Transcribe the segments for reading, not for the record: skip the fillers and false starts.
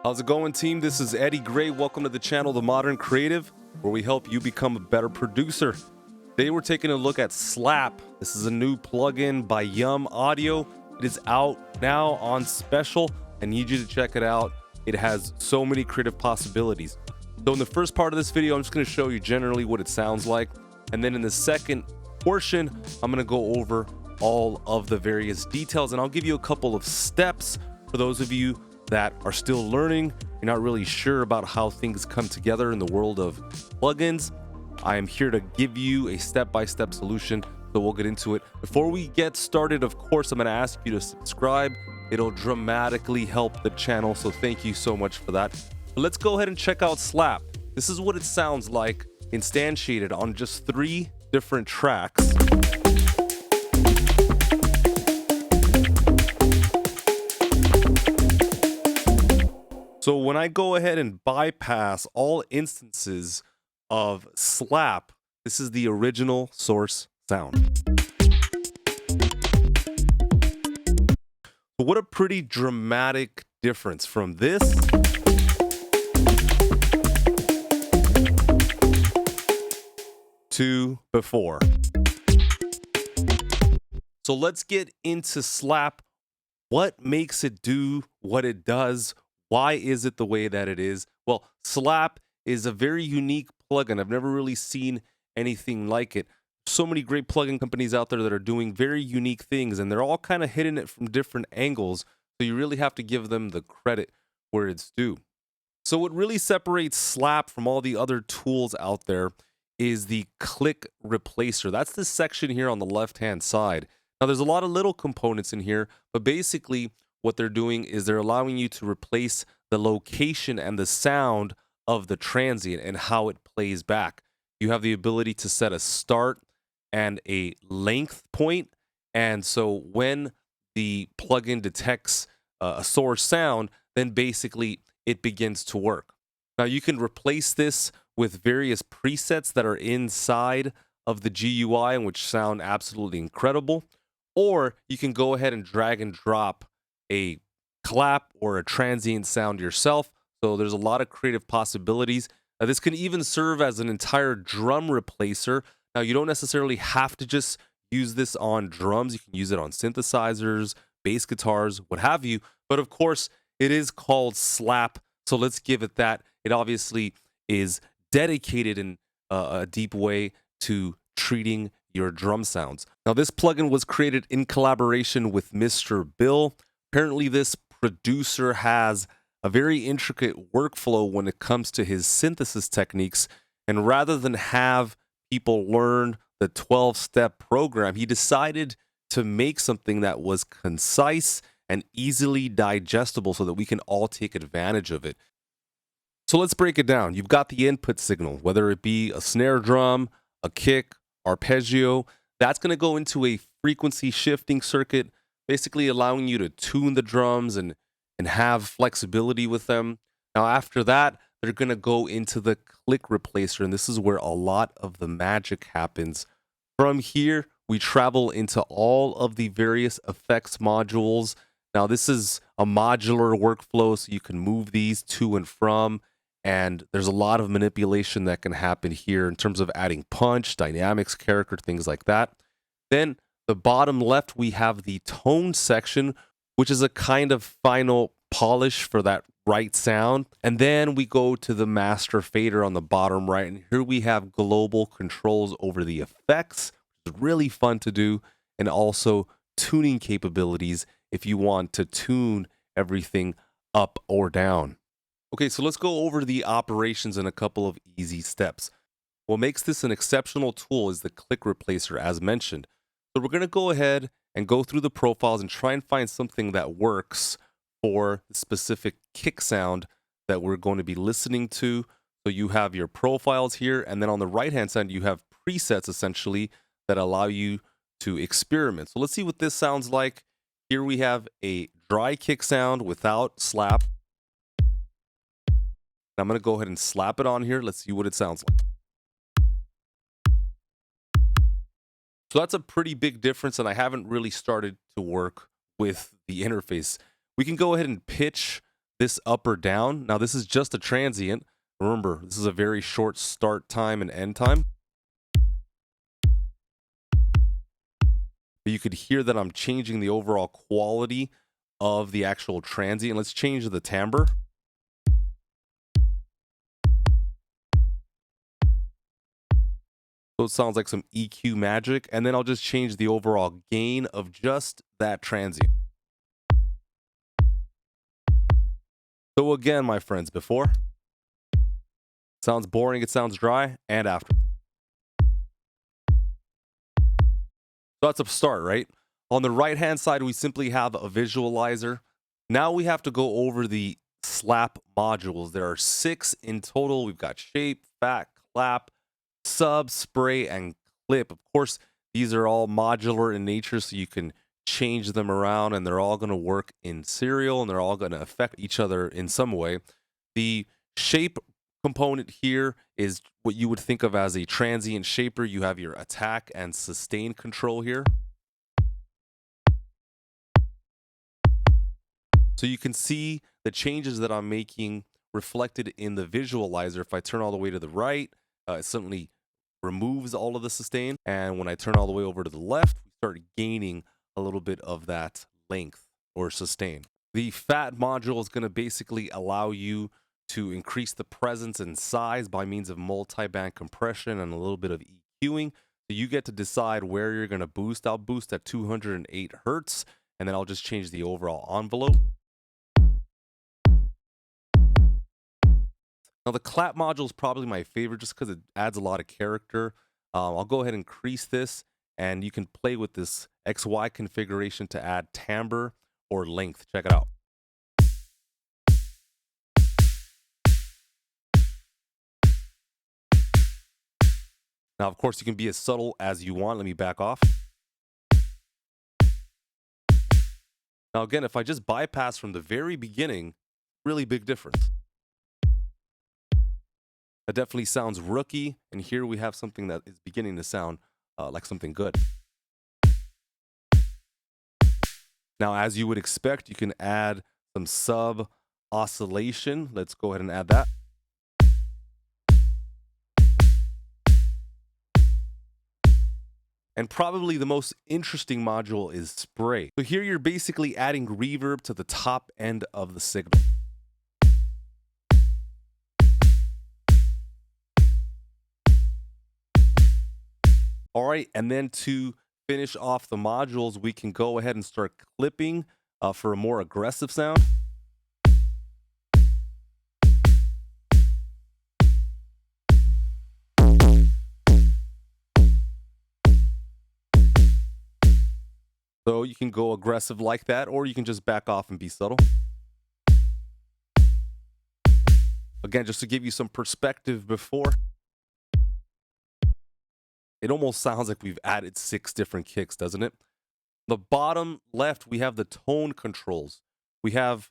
How's it going, team? This is Eddie Gray. Welcome to the channel, The Modern Creative, where we help you become a better producer. Today we're taking a look at Slap. This is a new plugin by Yum Audio. It is out now on special. I need you to check it out. It has so many creative possibilities. So in the first part of this video, I'm just going to show you generally what it sounds like. And then in the second portion, I'm going to go over all of the various details, and I'll give you a couple of steps for those of you that are still learning. You're not really sure about how things come together in the world of plugins. I am here to give you a step-by-step solution, so we'll get into it. Before we get started, of course, I'm going to ask you to subscribe. It'll dramatically help the channel, so thank you so much for that. But let's go ahead and check out Slap. This is what it sounds like instantiated on just 3 different tracks. So when I go ahead and bypass all instances of Slap, this is the original source sound. But what a pretty dramatic difference from this to before. So let's get into Slap. What makes it do what it does? Why is it the way that it is? Well, Slap is a very unique plugin. I've never really seen anything like it. So many great plugin companies out there that are doing very unique things, and they're all kind of hitting it from different angles. So you really have to give them the credit where it's due. So what really separates Slap from all the other tools out there is the click replacer. That's this section here on the left-hand side. Now, there's a lot of little components in here, but basically what they're doing is they're allowing you to replace the location and the sound of the transient and how it plays back. You have the ability to set a start and a length point, and so when the plugin detects a source sound, then basically it begins to work. Now, you can replace this with various presets that are inside of the GUI and which sound absolutely incredible, or you can go ahead and drag and drop a clap or a transient sound yourself. So there's a lot of creative possibilities. This can even serve as an entire drum replacer. Now, you don't necessarily have to just use this on drums. You can use it on synthesizers, bass guitars, what have you. But of course, it is called Slap, so let's give it that. It obviously is dedicated in a deep way to treating your drum sounds. Now, this plugin was created in collaboration with Mr. Bill. Apparently, this producer has a very intricate workflow when it comes to his synthesis techniques. And rather than have people learn the 12-step program, he decided to make something that was concise and easily digestible so that we can all take advantage of it. So let's break it down. You've got the input signal, whether it be a snare drum, a kick, arpeggio. That's going to go into a frequency shifting circuit, basically allowing you to tune the drums and have flexibility with them. Now, after that, they're going to go into the click replacer, and this is where a lot of the magic happens. From here, we travel into all of the various effects modules. Now, this is a modular workflow, so you can move these to and from, and there's a lot of manipulation that can happen here in terms of adding punch, dynamics, character, things like that. Then the bottom left, we have the tone section, which is a kind of final polish for that right sound. And then we go to the master fader on the bottom right. And here we have global controls over the effects, which is really fun to do, and also tuning capabilities if you want to tune everything up or down. Okay, so let's go over the operations in a couple of easy steps. What makes this an exceptional tool is the click replacer, as mentioned. So we're going to go ahead and go through the profiles and try and find something that works for the specific kick sound that we're going to be listening to. So you have your profiles here, and then on the right-hand side, you have presets essentially that allow you to experiment. So let's see what this sounds like. Here we have a dry kick sound without slap. I'm going to go ahead and slap it on here. Let's see what it sounds like. So that's a pretty big difference, and I haven't really started to work with the interface. We can go ahead and pitch this up or down. Now this is just a transient. Remember, this is a very short start time and end time. But you could hear that I'm changing the overall quality of the actual transient. Let's change the timbre. So it sounds like some EQ magic. And then I'll just change the overall gain of just that transient. So again, my friends, before. Sounds boring, it sounds dry, and after. So that's a start, right? On the right-hand side, we simply have a visualizer. Now we have to go over the slap modules. There are 6 in total. We've got shape, fat, clap, sub, spray, and clip. Of course, these are all modular in nature, so you can change them around, and they're all going to work in serial, and they're all going to affect each other in some way. The shape component here is what you would think of as a transient shaper. You have your attack and sustain control here. So you can see the changes that I'm making reflected in the visualizer. If I turn all the way to the right, it suddenly removes all of the sustain. And when I turn all the way over to the left, we start gaining a little bit of that length or sustain. The fat module is going to basically allow you to increase the presence and size by means of multi-band compression and a little bit of EQing. So you get to decide where you're going to boost. I'll boost at 208 hertz, and then I'll just change the overall envelope. Now the clap module is probably my favorite just because it adds a lot of character. I'll go ahead and increase this, and you can play with this XY configuration to add timbre or length. Check it out. Now, of course, you can be as subtle as you want. Let me back off. Now, again, if I just bypass from the very beginning, really big difference. That definitely sounds rookie, and here we have something that is beginning to sound like something good. Now, as you would expect, you can add some sub oscillation. Let's go ahead and add that. And probably the most interesting module is spray. So here you're basically adding reverb to the top end of the signal. All right, and then to finish off the modules, we can go ahead and start clipping for a more aggressive sound. So you can go aggressive like that, or you can just back off and be subtle. Again, just to give you some perspective before, it almost sounds like we've added 6 different kicks, doesn't it? The bottom left, we have the tone controls. We have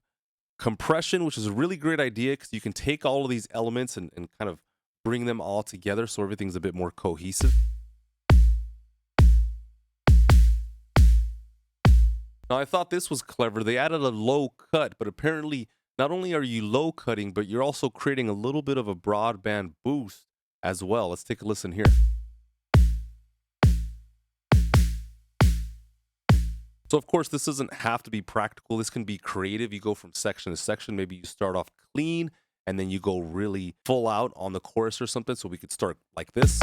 compression, which is a really great idea because you can take all of these elements and kind of bring them all together so everything's a bit more cohesive. Now, I thought this was clever. They added a low cut, but apparently not only are you low cutting, but you're also creating a little bit of a broadband boost as well. Let's take a listen here. So, of course, this doesn't have to be practical. This can be creative. You go from section to section. Maybe you start off clean, and then you go really full out on the chorus or something. So we could start like this.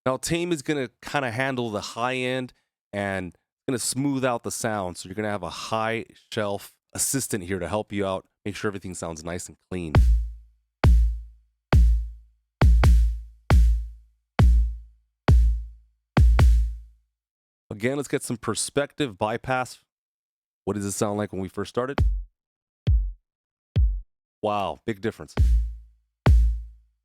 Now, Tame is going to kind of handle the high end and going to smooth out the sound. So you're going to have a high shelf assistant here to help you out, make sure everything sounds nice and clean. Again, let's get some perspective, bypass. What does it sound like when we first started? Wow, big difference.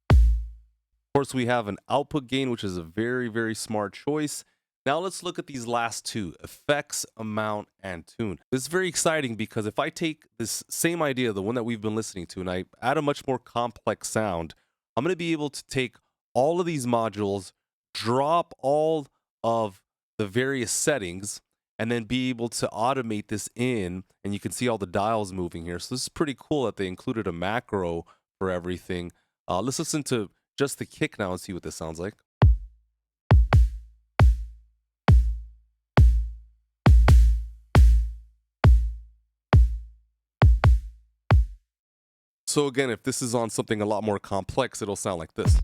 Of course, we have an output gain, which is a very, very smart choice. Now let's look at these last 2, effects, amount, and tune. This is very exciting because if I take this same idea, the one that we've been listening to, and I add a much more complex sound, I'm going to be able to take all of these modules, drop all of the various settings, and then be able to automate this in, and you can see all the dials moving here. So this is pretty cool that they included a macro for everything. Let's listen to just the kick now and see what this sounds like. So again, if this is on something a lot more complex, it'll sound like this.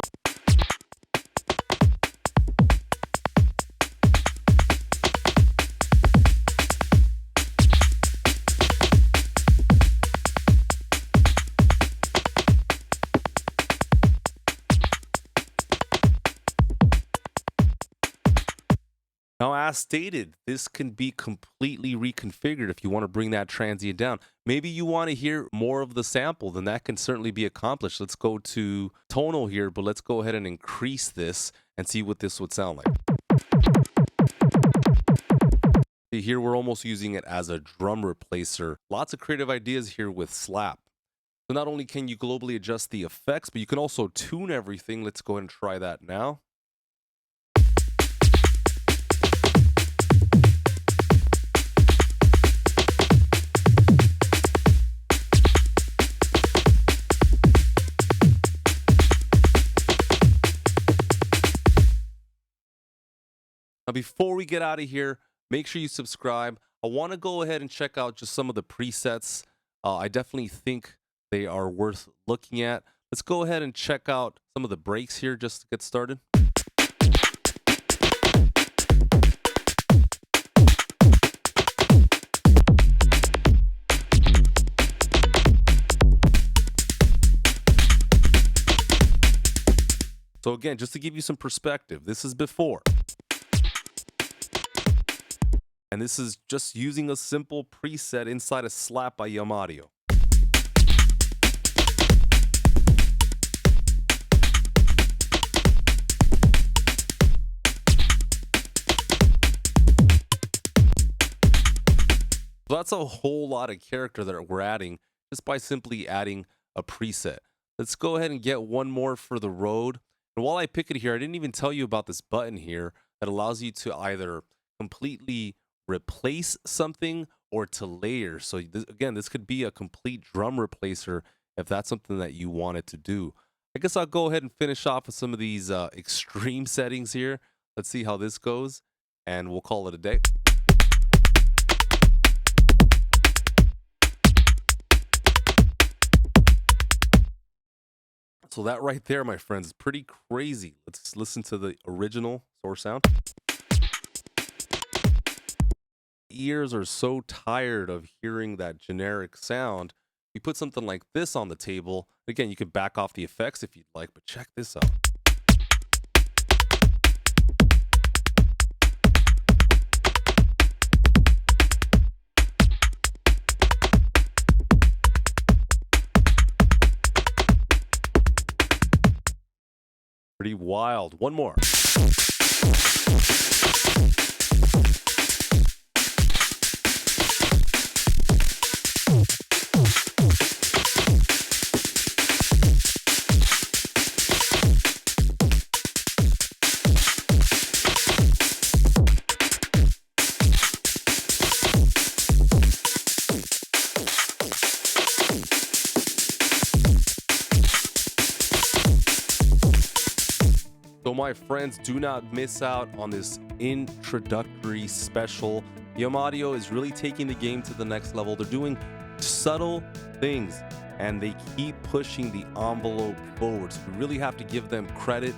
Now, as stated, this can be completely reconfigured if you want to bring that transient down. Maybe you want to hear more of the sample, then that can certainly be accomplished. Let's go to tonal here, but let's go ahead and increase this and see what this would sound like. See, here we're almost using it as a drum replacer. Lots of creative ideas here with slap. So not only can you globally adjust the effects, but you can also tune everything. Let's go ahead and try that now. Now, before we get out of here, make sure you subscribe. I want to go ahead and check out just some of the presets. I definitely think they are worth looking at. Let's go ahead and check out some of the breaks here just to get started. So again, just to give you some perspective, this is before. And this is just using a simple preset inside a slap by Audio. So that's a whole lot of character that we're adding just by simply adding a preset. Let's go ahead and get one more for the road. And while I pick it here, I didn't even tell you about this button here that allows you to either completely replace something or to layer. So again, this could be a complete drum replacer if that's something that you wanted to do. I guess I'll go ahead and finish off with some of these extreme settings here. Let's see how this goes, and we'll call it a day. So that right there, my friends, is pretty crazy. Let's listen to the original source sound. Ears are so tired of hearing that generic sound. You put something like this on the table. Again, you can back off the effects if you'd like, but check this out. Pretty wild. One more. So my friends, do not miss out on this introductory special. Audio is really taking the game to the next level. They're doing subtle things and they keep pushing the envelope forward. So we really have to give them credit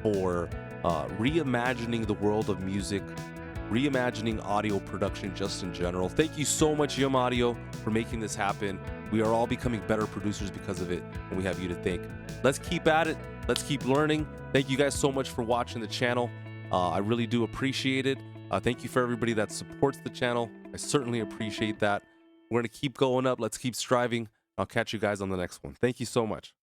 for reimagining the world of music, reimagining audio production just in general. Thank you so much, Audio, for making this happen. We are all becoming better producers because of it, and we have you to thank. Let's keep at it. Let's keep learning. Thank you guys so much for watching the channel. I really do appreciate it. Thank you for everybody that supports the channel. I certainly appreciate that. We're going to keep going up. Let's keep striving. I'll catch you guys on the next one. Thank you so much.